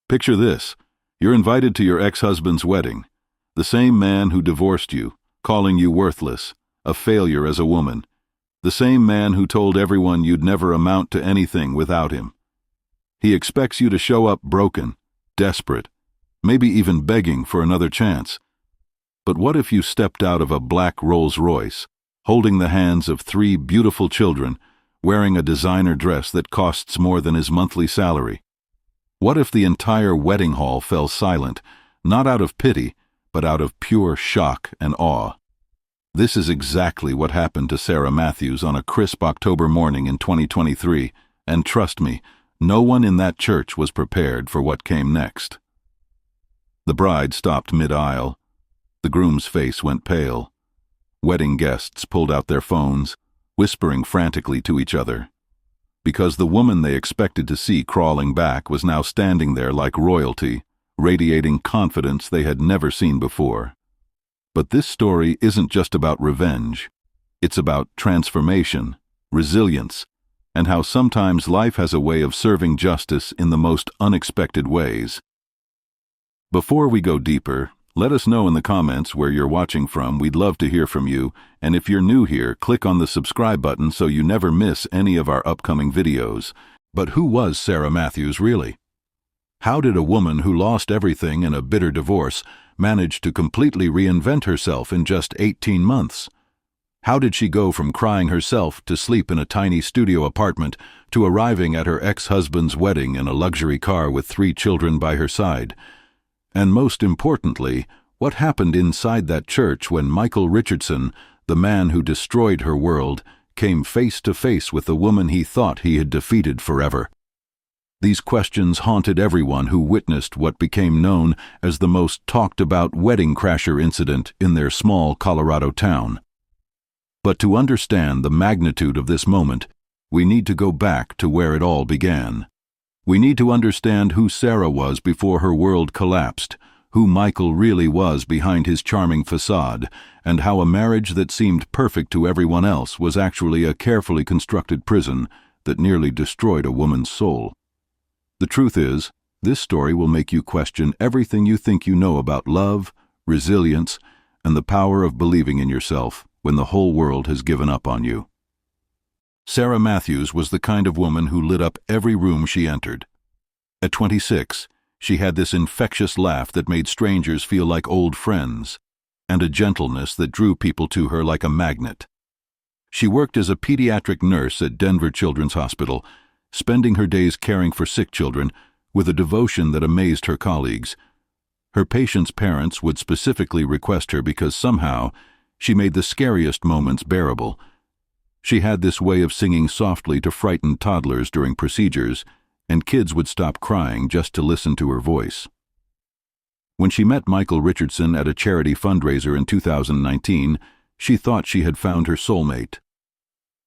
Picture this. You're invited to your ex-husband's wedding. The same man who divorced you, calling you worthless, a failure as a woman. The same man who told everyone you'd never amount to anything without him. He expects you to show up broken, desperate, maybe even begging for another chance. But what if you stepped out of a black Rolls-Royce, holding the hands of 3 beautiful children, wearing a designer dress that costs more than his monthly salary? What if the entire wedding hall fell silent, not out of pity, but out of pure shock and awe? This is exactly what happened to Sarah Matthews on a crisp October morning in 2023, and trust me, no one in that church was prepared for what came next. The bride stopped mid-aisle. The groom's face went pale. Wedding guests pulled out their phones, whispering frantically to each other, because the woman they expected to see crawling back was now standing there like royalty, radiating confidence they had never seen before. But this story isn't just about revenge. It's about transformation, resilience, and how sometimes life has a way of serving justice in the most unexpected ways. Before we go deeper, let us know in the comments where you're watching from. We'd love to hear from you, and if you're new here, click on the subscribe button so you never miss any of our upcoming videos. But who was Sarah Matthews really? How did a woman who lost everything in a bitter divorce manage to completely reinvent herself in just 18 months? How did she go from crying herself to sleep in a tiny studio apartment to arriving at her ex-husband's wedding in a luxury car with 3 children by her side? And most importantly, what happened inside that church when Michael Richardson, the man who destroyed her world, came face to face with the woman he thought he had defeated forever? These questions haunted everyone who witnessed what became known as the most talked-about wedding crasher incident in their small Colorado town. But to understand the magnitude of this moment, we need to go back to where it all began. We need to understand who Sarah was before her world collapsed, who Michael really was behind his charming facade, and how a marriage that seemed perfect to everyone else was actually a carefully constructed prison that nearly destroyed a woman's soul. The truth is, this story will make you question everything you think you know about love, resilience, and the power of believing in yourself when the whole world has given up on you. Sarah Matthews was the kind of woman who lit up every room she entered. At 26, she had this infectious laugh that made strangers feel like old friends, and a gentleness that drew people to her like a magnet. She worked as a pediatric nurse at Denver Children's Hospital, spending her days caring for sick children with a devotion that amazed her colleagues. Her patients' parents would specifically request her because somehow she made the scariest moments bearable. She had this way of singing softly to frightened toddlers during procedures, and kids would stop crying just to listen to her voice. When she met Michael Richardson at a charity fundraiser in 2019, she thought she had found her soulmate.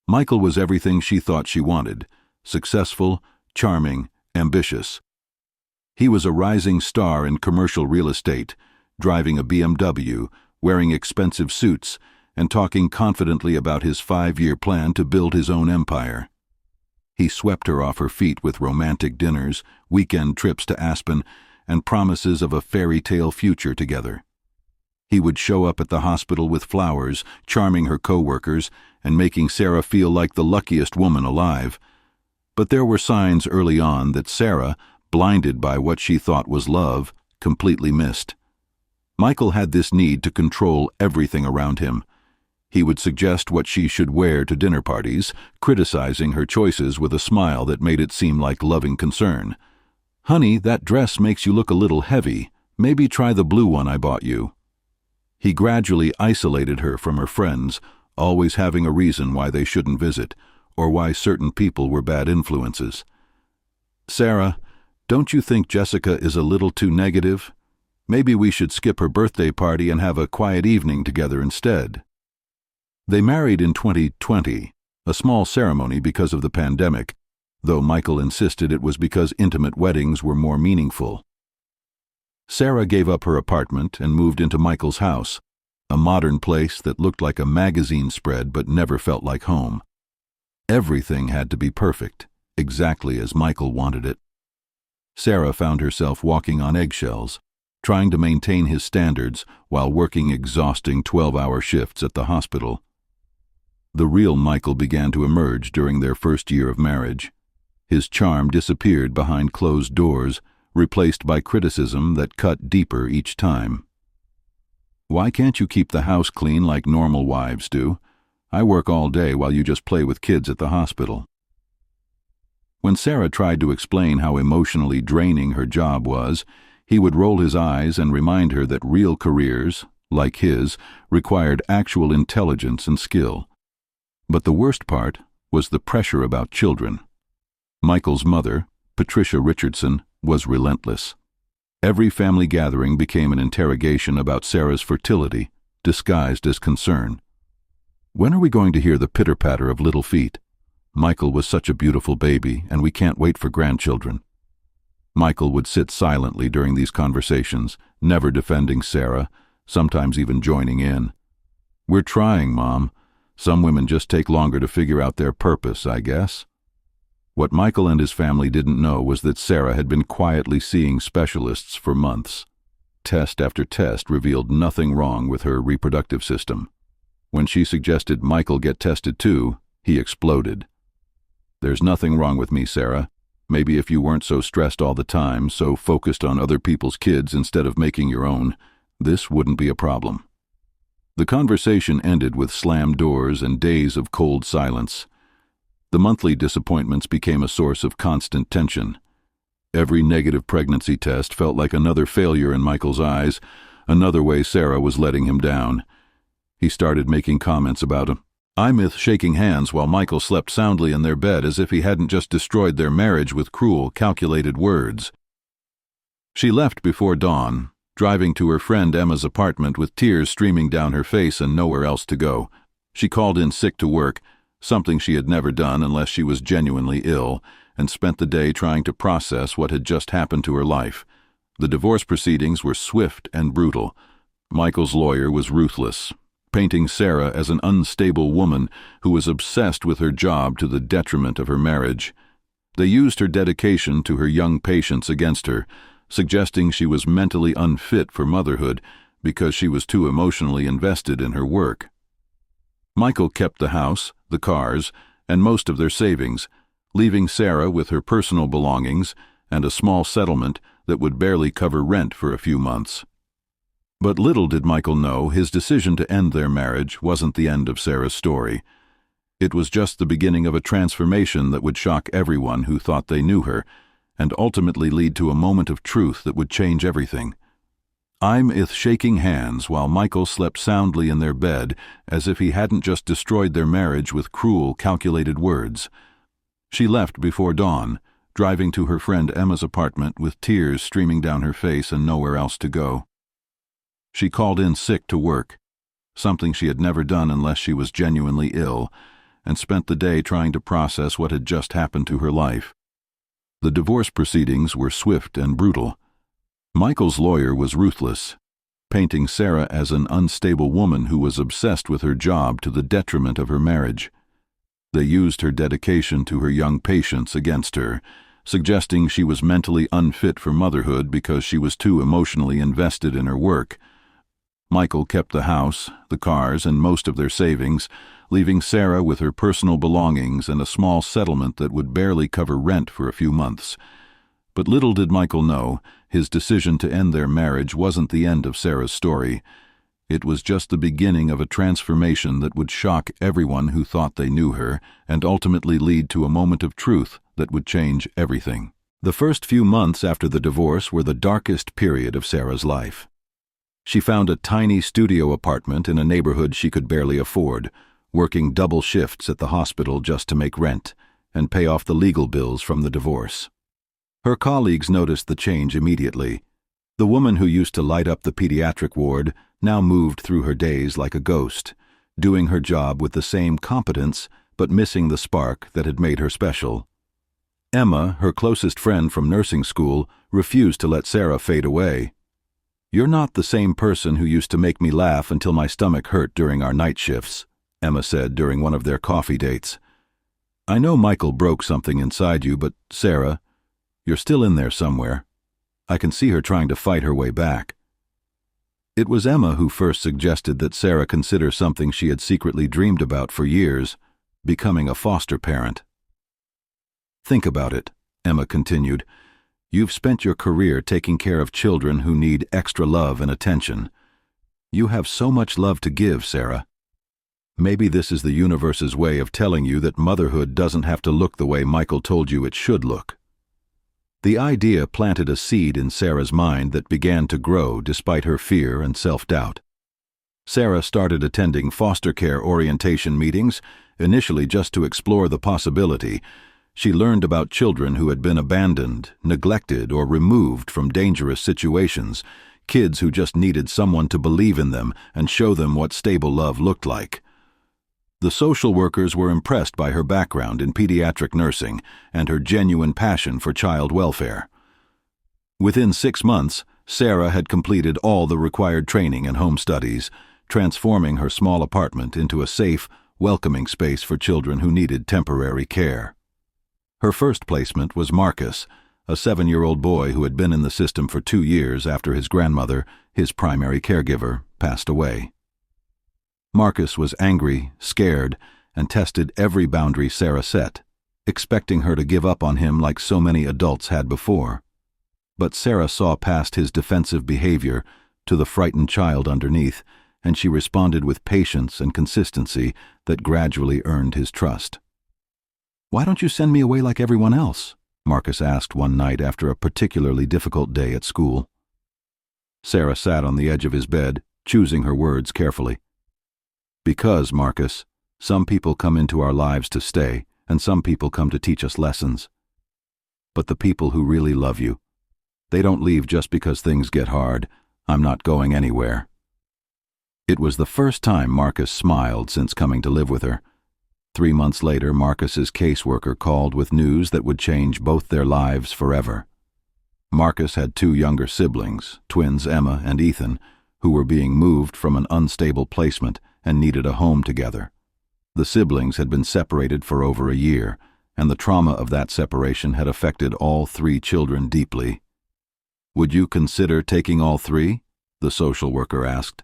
Michael was everything she thought she wanted: successful, charming, ambitious. He was a rising star in commercial real estate, driving a BMW, wearing expensive suits, and talking confidently about his 5-year plan to build his own empire. He swept her off her feet with romantic dinners, weekend trips to Aspen, and promises of a fairy tale future together. He would show up at the hospital with flowers, charming her co-workers, and making Sarah feel like the luckiest woman alive. But there were signs early on that Sarah, blinded by what she thought was love, completely missed. Michael had this need to control everything around him. He would suggest what she should wear to dinner parties, criticizing her choices with a smile that made it seem like loving concern. "Honey, that dress makes you look a little heavy. Maybe try the blue one I bought you." He gradually isolated her from her friends, always having a reason why they shouldn't visit, or why certain people were bad influences. "Sarah, don't you think Jessica is a little too negative? Maybe we should skip her birthday party and have a quiet evening together instead." They married in 2020, a small ceremony because of the pandemic, though Michael insisted it was because intimate weddings were more meaningful. Sarah gave up her apartment and moved into Michael's house, a modern place that looked like a magazine spread but never felt like home. Everything had to be perfect, exactly as Michael wanted it. Sarah found herself walking on eggshells, trying to maintain his standards while working exhausting 12-hour shifts at the hospital. The real Michael began to emerge during their first year of marriage. His charm disappeared behind closed doors, replaced by criticism that cut deeper each time. "Why can't you keep the house clean like normal wives do? I work all day while you just play with kids at the hospital." When Sarah tried to explain how emotionally draining her job was, he would roll his eyes and remind her that real careers, like his, required actual intelligence and skill. But the worst part was the pressure about children. Michael's mother, Patricia Richardson, was relentless. Every family gathering became an interrogation about Sarah's fertility, disguised as concern. "When are we going to hear the pitter-patter of little feet? Michael was such a beautiful baby, and we can't wait for grandchildren." Michael would sit silently during these conversations, never defending Sarah, sometimes even joining in. "We're trying, Mom. Some women just take longer to figure out their purpose, I guess." What Michael and his family didn't know was that Sarah had been quietly seeing specialists for months. Test after test revealed nothing wrong with her reproductive system. When she suggested Michael get tested too, he exploded. "There's nothing wrong with me, Sarah. Maybe if you weren't so stressed all the time, so focused on other people's kids instead of making your own, this wouldn't be a problem." The conversation ended with slammed doors and days of cold silence. The monthly disappointments became a source of constant tension. Every negative pregnancy test felt like another failure in Michael's eyes, another way Sarah was letting him down. He started making comments about him. Imith shaking hands while Michael slept soundly in their bed as if he hadn't just destroyed their marriage with cruel, calculated words. She left before dawn, driving to her friend Emma's apartment with tears streaming down her face and nowhere else to go. She called in sick to work, something she had never done unless she was genuinely ill, and spent the day trying to process what had just happened to her life. The divorce proceedings were swift and brutal. Michael's lawyer was ruthless, painting Sarah as an unstable woman who was obsessed with her job to the detriment of her marriage. They used her dedication to her young patients against her, suggesting she was mentally unfit for motherhood because she was too emotionally invested in her work. Michael kept the house, the cars, and most of their savings, leaving Sarah with her personal belongings and a small settlement that would barely cover rent for a few months. But little did Michael know his decision to end their marriage wasn't the end of Sarah's story. It was just the beginning of a transformation that would shock everyone who thought they knew her, and ultimately lead to a moment of truth that would change everything. Imith shaking hands while Michael slept soundly in their bed as if he hadn't just destroyed their marriage with cruel, calculated words. She left before dawn, driving to her friend Emma's apartment with tears streaming down her face and nowhere else to go. She called in sick to work, something she had never done unless she was genuinely ill, and spent the day trying to process what had just happened to her life. The divorce proceedings were swift and brutal. Michael's lawyer was ruthless, painting Sarah as an unstable woman who was obsessed with her job to the detriment of her marriage. They used her dedication to her young patients against her, suggesting she was mentally unfit for motherhood because she was too emotionally invested in her work. Michael kept the house, the cars, and most of their savings, leaving Sarah with her personal belongings and a small settlement that would barely cover rent for a few months. But little did Michael know, his decision to end their marriage wasn't the end of Sarah's story. It was just the beginning of a transformation that would shock everyone who thought they knew her and ultimately lead to a moment of truth that would change everything. The first few months after the divorce were the darkest period of Sarah's life. She found a tiny studio apartment in a neighborhood she could barely afford, working double shifts at the hospital just to make rent and pay off the legal bills from the divorce. Her colleagues noticed the change immediately. The woman who used to light up the pediatric ward now moved through her days like a ghost, doing her job with the same competence but missing the spark that had made her special. Emma, her closest friend from nursing school, refused to let Sarah fade away. "You're not the same person who used to make me laugh until my stomach hurt during our night shifts," Emma said during one of their coffee dates. "I know Michael broke something inside you, but Sarah, You're still in there somewhere. I can see her trying to fight her way back." It was Emma who first suggested that Sarah consider something she had secretly dreamed about for years, becoming a foster parent. "Think about it," Emma continued. "You've spent your career taking care of children who need extra love and attention. You have so much love to give, Sarah. Maybe this is the universe's way of telling you that motherhood doesn't have to look the way Michael told you it should look." The idea planted a seed in Sarah's mind that began to grow despite her fear and self-doubt. Sarah started attending foster care orientation meetings, initially just to explore the possibility. She learned about children who had been abandoned, neglected, or removed from dangerous situations, kids who just needed someone to believe in them and show them what stable love looked like. The social workers were impressed by her background in pediatric nursing and her genuine passion for child welfare. Within 6 months, Sarah had completed all the required training and home studies, transforming her small apartment into a safe, welcoming space for children who needed temporary care. Her first placement was Marcus, a 7-year-old boy who had been in the system for 2 years after his grandmother, his primary caregiver, passed away. Marcus was angry, scared, and tested every boundary Sarah set, expecting her to give up on him like so many adults had before. But Sarah saw past his defensive behavior to the frightened child underneath, and she responded with patience and consistency that gradually earned his trust. "Why don't you send me away like everyone else?" Marcus asked one night after a particularly difficult day at school. Sarah sat on the edge of his bed, choosing her words carefully. "Because, Marcus, some people come into our lives to stay, and some people come to teach us lessons. But the people who really love you, they don't leave just because things get hard. I'm not going anywhere." It was the first time Marcus smiled since coming to live with her. 3 months later, Marcus's caseworker called with news that would change both their lives forever. Marcus had 2 younger siblings, twins Emma and Ethan, who were being moved from an unstable placement and needed a home together. The siblings had been separated for over a year, and the trauma of that separation had affected all 3 children deeply. "Would you consider taking all 3?" the social worker asked.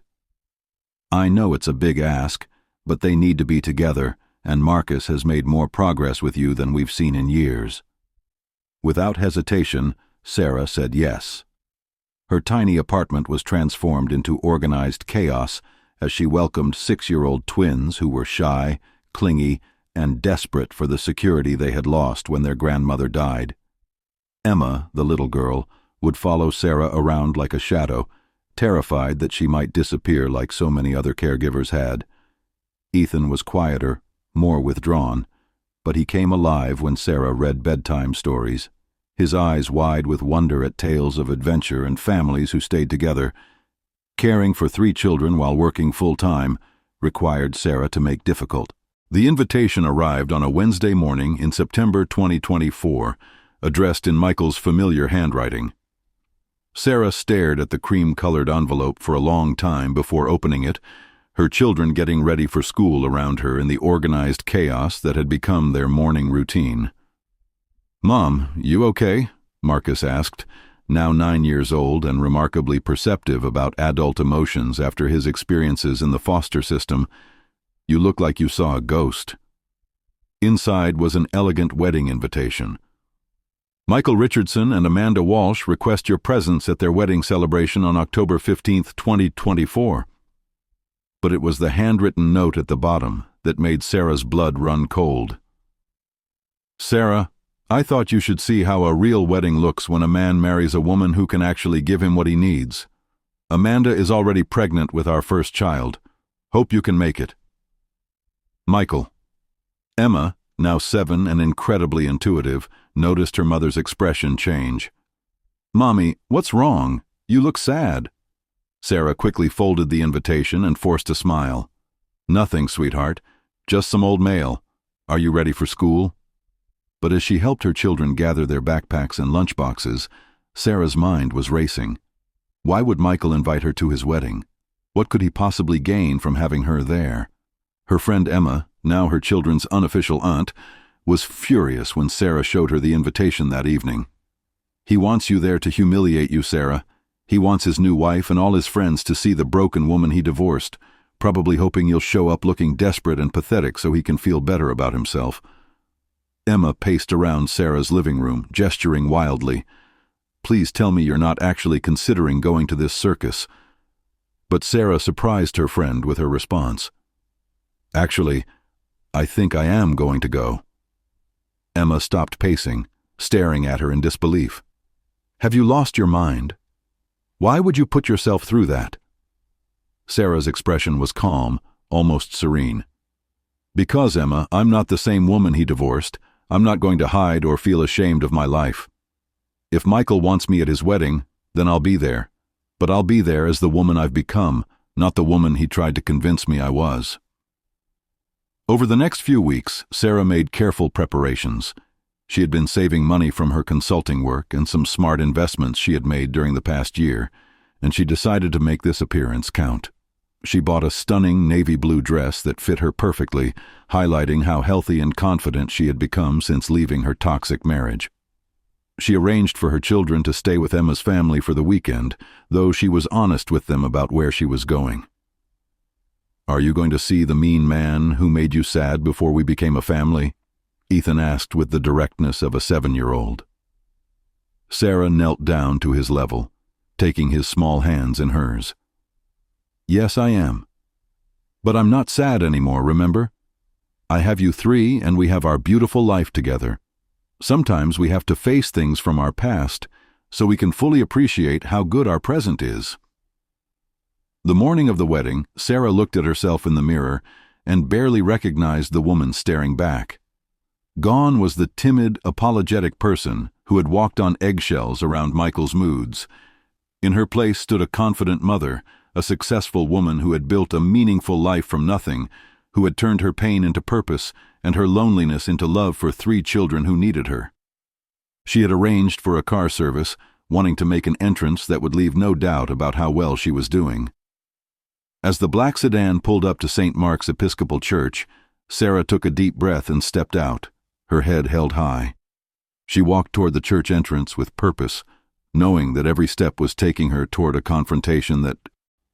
"I know it's a big ask, but they need to be together, and Marcus has made more progress with you than we've seen in years." Without hesitation, Sarah said yes. Her tiny apartment was transformed into organized chaos as she welcomed 6-year-old twins who were shy, clingy, and desperate for the security they had lost when their grandmother died. Emma, the little girl, would follow Sarah around like a shadow, terrified that she might disappear like so many other caregivers had. Ethan was quieter, more withdrawn, but he came alive when Sarah read bedtime stories, his eyes wide with wonder at tales of adventure and families who stayed together. Caring for 3 children while working full-time required Sarah to make difficult. The invitation arrived on a Wednesday morning in September 2024, addressed in Michael's familiar handwriting. Sarah stared at the cream-colored envelope for a long time before opening it, her children getting ready for school around her in the organized chaos that had become their morning routine. "Mom, you okay?" Marcus asked, now 9 years old and remarkably perceptive about adult emotions after his experiences in the foster system. "You look like you saw a ghost." Inside was an elegant wedding invitation. "Michael Richardson and Amanda Walsh request your presence at their wedding celebration on October 15th, 2024. But it was the handwritten note at the bottom that made Sarah's blood run cold. "Sarah, I thought you should see how a real wedding looks when a man marries a woman who can actually give him what he needs. Amanda is already pregnant with our first child. Hope you can make it. Michael." Emma, now 7 and incredibly intuitive, noticed her mother's expression change. "Mommy, what's wrong? You look sad." Sarah quickly folded the invitation and forced a smile. "Nothing, sweetheart. Just some old mail. Are you ready for school?" But as she helped her children gather their backpacks and lunchboxes, Sarah's mind was racing. Why would Michael invite her to his wedding? What could he possibly gain from having her there? Her friend Emma, now her children's unofficial aunt, was furious when Sarah showed her the invitation that evening. He wants you there to humiliate you, Sarah. He wants his new wife and all his friends to see the broken woman he divorced, probably hoping you'll show up looking desperate and pathetic so he can feel better about himself. Emma paced around Sarah's living room, gesturing wildly. Please tell me you're not actually considering going to this circus. But Sarah surprised her friend with her response. Actually, I think I am going to go. Emma stopped pacing, staring at her in disbelief. Have you lost your mind? Why would you put yourself through that? Sarah's expression was calm, almost serene. Because, Emma, I'm not the same woman he divorced. I'm not going to hide or feel ashamed of my life. If Michael wants me at his wedding, then I'll be there. But I'll be there as the woman I've become, not the woman he tried to convince me I was. Over the next few weeks, Sarah made careful preparations. She had been saving money from her consulting work and some smart investments she had made during the past year, and she decided to make this appearance count. She bought a stunning navy blue dress that fit her perfectly, highlighting how healthy and confident she had become since leaving her toxic marriage. She arranged for her children to stay with Emma's family for the weekend, though she was honest with them about where she was going. Are you going to see the mean man who made you sad before we became a family? Ethan asked with the directness of a 7-year-old. Sarah knelt down to his level, taking his small hands in hers. Yes, I am. But I'm not sad anymore, remember? I have you 3 and we have our beautiful life together. Sometimes we have to face things from our past so we can fully appreciate how good our present is. The morning of the wedding, Sarah looked at herself in the mirror and barely recognized the woman staring back. Gone was the timid, apologetic person who had walked on eggshells around Michael's moods. In her place stood a confident mother, a successful woman who had built a meaningful life from nothing, who had turned her pain into purpose and her loneliness into love for 3 children who needed her. She had arranged for a car service, wanting to make an entrance that would leave no doubt about how well she was doing. As the black sedan pulled up to St. Mark's Episcopal Church, Sarah took a deep breath and stepped out, her head held high. She walked toward the church entrance with purpose, knowing that every step was taking her toward a confrontation that...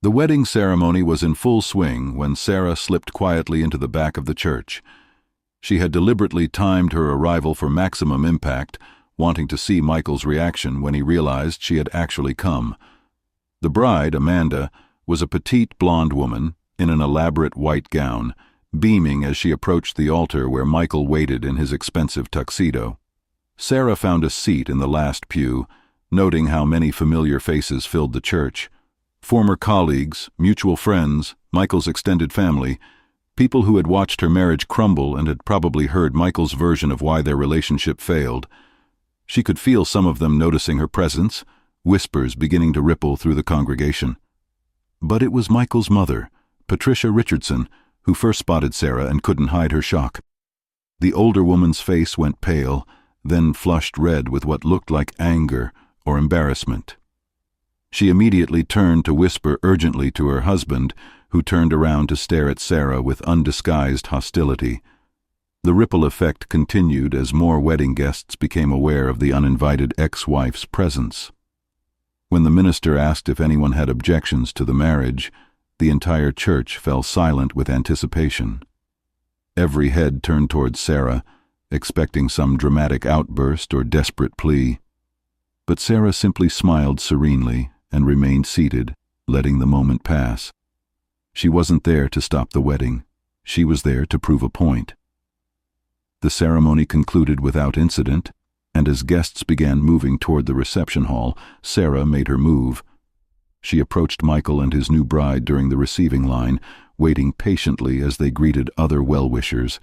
The wedding ceremony was in full swing when Sarah slipped quietly into the back of the church. She had deliberately timed her arrival for maximum impact, wanting to see Michael's reaction when he realized she had actually come. The bride, Amanda, was a petite blonde woman in an elaborate white gown, beaming as she approached the altar where Michael waited in his expensive tuxedo. Sarah found a seat in the last pew, noting how many familiar faces filled the church. Former colleagues, mutual friends, Michael's extended family, people who had watched her marriage crumble and had probably heard Michael's version of why their relationship failed. She could feel some of them noticing her presence, whispers beginning to ripple through the congregation. But it was Michael's mother, Patricia Richardson, who first spotted Sarah and couldn't hide her shock. The older woman's face went pale, then flushed red with what looked like anger or embarrassment. She immediately turned to whisper urgently to her husband, who turned around to stare at Sarah with undisguised hostility. The ripple effect continued as more wedding guests became aware of the uninvited ex-wife's presence. When the minister asked if anyone had objections to the marriage, the entire church fell silent with anticipation. Every head turned towards Sarah, expecting some dramatic outburst or desperate plea. But Sarah simply smiled serenely and remained seated, letting the moment pass. She wasn't there to stop the wedding. She was there to prove a point. The ceremony concluded without incident, and as guests began moving toward the reception hall, Sarah made her move. She approached Michael and his new bride during the receiving line, waiting patiently as they greeted other well-wishers.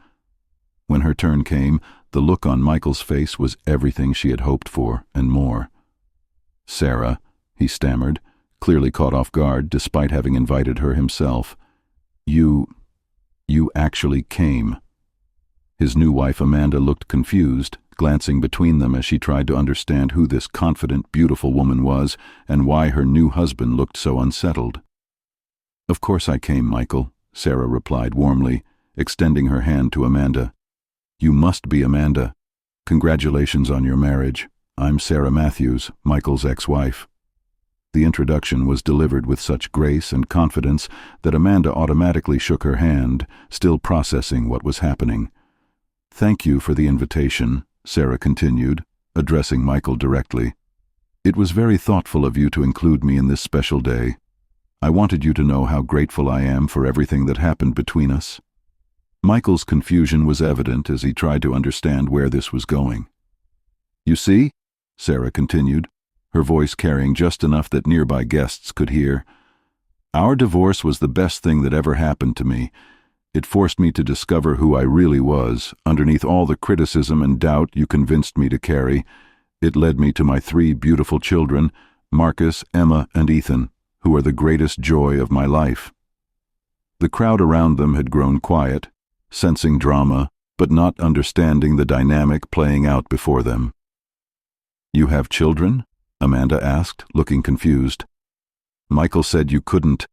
When her turn came, the look on Michael's face was everything she had hoped for and more. "Sarah," he stammered, clearly caught off guard despite having invited her himself. You actually came." His new wife Amanda looked confused, glancing between them as she tried to understand who this confident, beautiful woman was and why her new husband looked so unsettled. "Of course I came, Michael," Sarah replied warmly, extending her hand to Amanda. "You must be Amanda. Congratulations on your marriage. I'm Sarah Matthews, Michael's ex-wife." The introduction was delivered with such grace and confidence that Amanda automatically shook her hand, still processing what was happening. "Thank you for the invitation," Sarah continued, addressing Michael directly. "It was very thoughtful of you to include me in this special day. I wanted you to know how grateful I am for everything that happened between us." Michael's confusion was evident as he tried to understand where this was going. "You see," Sarah continued, her voice carrying just enough that nearby guests could hear, "our divorce was the best thing that ever happened to me. It forced me to discover who I really was, underneath all the criticism and doubt you convinced me to carry. It led me to my 3 beautiful children, Marcus, Emma, and Ethan, who are the greatest joy of my life." The crowd around them had grown quiet, sensing drama, but not understanding the dynamic playing out before them. "You have children?" Amanda asked, looking confused. "Michael said you couldn't."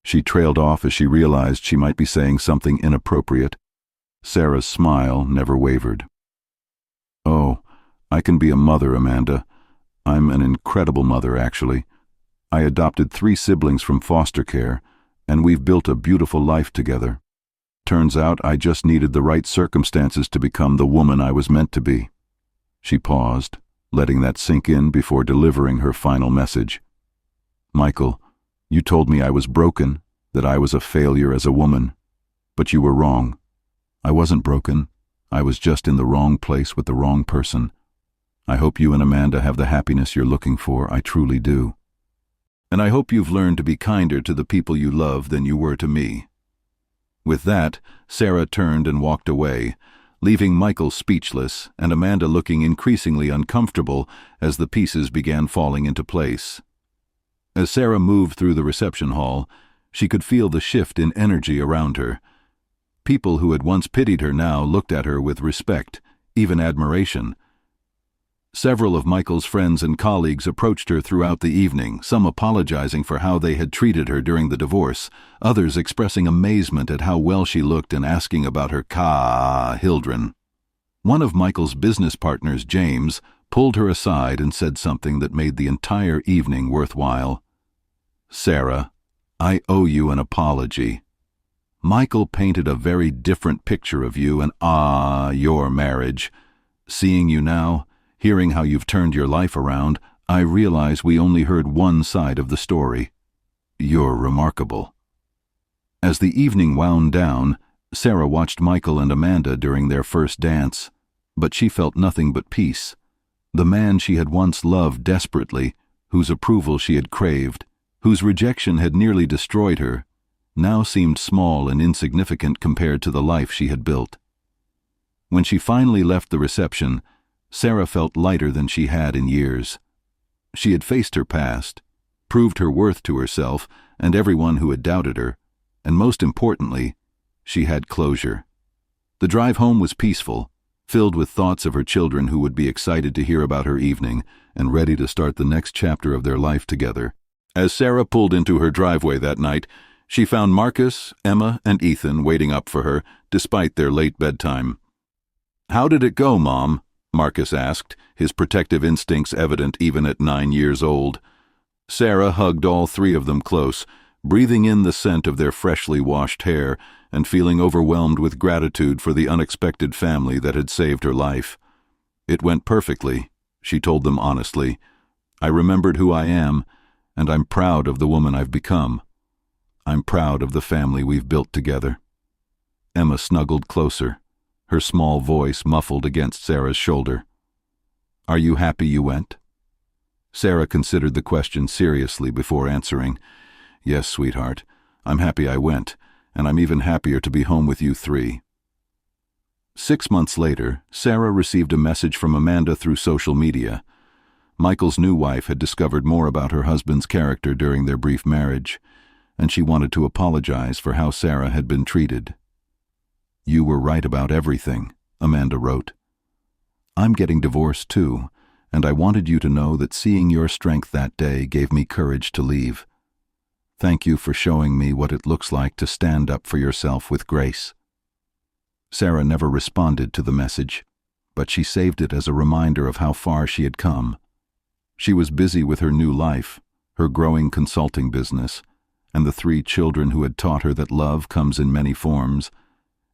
She trailed off as she realized she might be saying something inappropriate. Sarah's smile never wavered. "Oh, I can be a mother, Amanda. I'm an incredible mother, actually. I adopted 3 siblings from foster care, and we've built a beautiful life together. Turns out I just needed the right circumstances to become the woman I was meant to be." She paused, letting that sink in before delivering her final message. "Michael, you told me I was broken, that I was a failure as a woman. But you were wrong. I wasn't broken. I was just in the wrong place with the wrong person. I hope you and Amanda have the happiness you're looking for, I truly do. And I hope you've learned to be kinder to the people you love than you were to me." With that, Sarah turned and walked away, leaving Michael speechless and Amanda looking increasingly uncomfortable as the pieces began falling into place. As Sarah moved through the reception hall, she could feel the shift in energy around her. People who had once pitied her now looked at her with respect, even admiration. Several of Michael's friends and colleagues approached her throughout the evening, some apologizing for how they had treated her during the divorce, others expressing amazement at how well she looked and asking about her children. One of Michael's business partners, James, pulled her aside and said something that made the entire evening worthwhile. "Sarah, I owe you an apology. Michael painted a very different picture of you and your marriage. Seeing you now, hearing how you've turned your life around, I realize we only heard one side of the story. You're remarkable." As the evening wound down, Sarah watched Michael and Amanda during their first dance, but she felt nothing but peace. The man she had once loved desperately, whose approval she had craved, whose rejection had nearly destroyed her, now seemed small and insignificant compared to the life she had built. When she finally left the reception, Sarah felt lighter than she had in years. She had faced her past, proved her worth to herself and everyone who had doubted her, and most importantly, she had closure. The drive home was peaceful, filled with thoughts of her children who would be excited to hear about her evening and ready to start the next chapter of their life together. As Sarah pulled into her driveway that night, she found Marcus, Emma, and Ethan waiting up for her, despite their late bedtime. "How did it go, Mom?" Marcus asked, his protective instincts evident even at 9 years old. Sarah hugged all 3 of them close, breathing in the scent of their freshly washed hair and feeling overwhelmed with gratitude for the unexpected family that had saved her life. "It went perfectly," she told them honestly. "I remembered who I am, and I'm proud of the woman I've become. I'm proud of the family we've built together." Emma snuggled closer, her small voice muffled against Sarah's shoulder. "Are you happy you went?" Sarah considered the question seriously before answering. "Yes, sweetheart, I'm happy I went, and I'm even happier to be home with you 3. 6 months later, Sarah received a message from Amanda through social media. Michael's new wife had discovered more about her husband's character during their brief marriage, and she wanted to apologize for how Sarah had been treated. "You were right about everything," Amanda wrote. "I'm getting divorced too, and I wanted you to know that seeing your strength that day gave me courage to leave. Thank you for showing me what it looks like to stand up for yourself with grace." Sarah never responded to the message, but she saved it as a reminder of how far she had come. She was busy with her new life, her growing consulting business, and the 3 children who had taught her that love comes in many forms,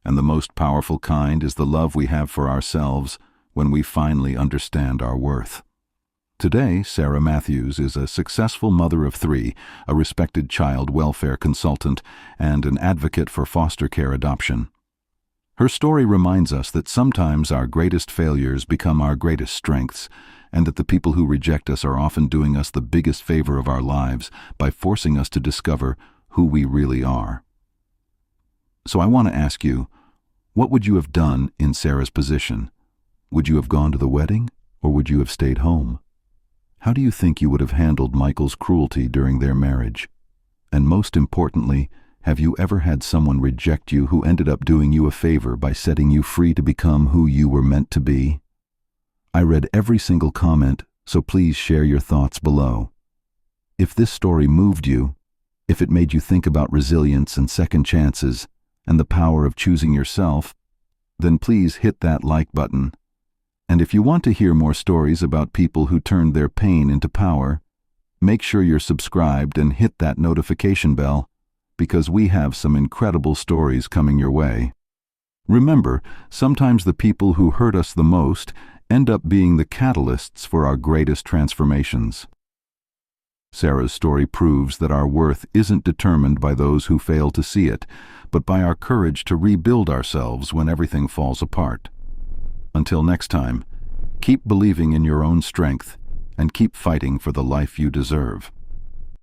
and the most powerful kind is the love we have for ourselves when we finally understand our worth. Today, Sarah Matthews is a successful mother of 3, a respected child welfare consultant, and an advocate for foster care adoption. Her story reminds us that sometimes our greatest failures become our greatest strengths, and that the people who reject us are often doing us the biggest favor of our lives by forcing us to discover who we really are. So I want to ask you, what would you have done in Sarah's position? Would you have gone to the wedding, or would you have stayed home? How do you think you would have handled Michael's cruelty during their marriage? And most importantly, have you ever had someone reject you who ended up doing you a favor by setting you free to become who you were meant to be? I read every single comment, so please share your thoughts below. If this story moved you, if it made you think about resilience and second chances, and the power of choosing yourself, then please hit that like button. And if you want to hear more stories about people who turned their pain into power, make sure you're subscribed and hit that notification bell, because we have some incredible stories coming your way. Remember, sometimes the people who hurt us the most end up being the catalysts for our greatest transformations. Sarah's story proves that our worth isn't determined by those who fail to see it, but by our courage to rebuild ourselves when everything falls apart. Until next time, keep believing in your own strength and keep fighting for the life you deserve.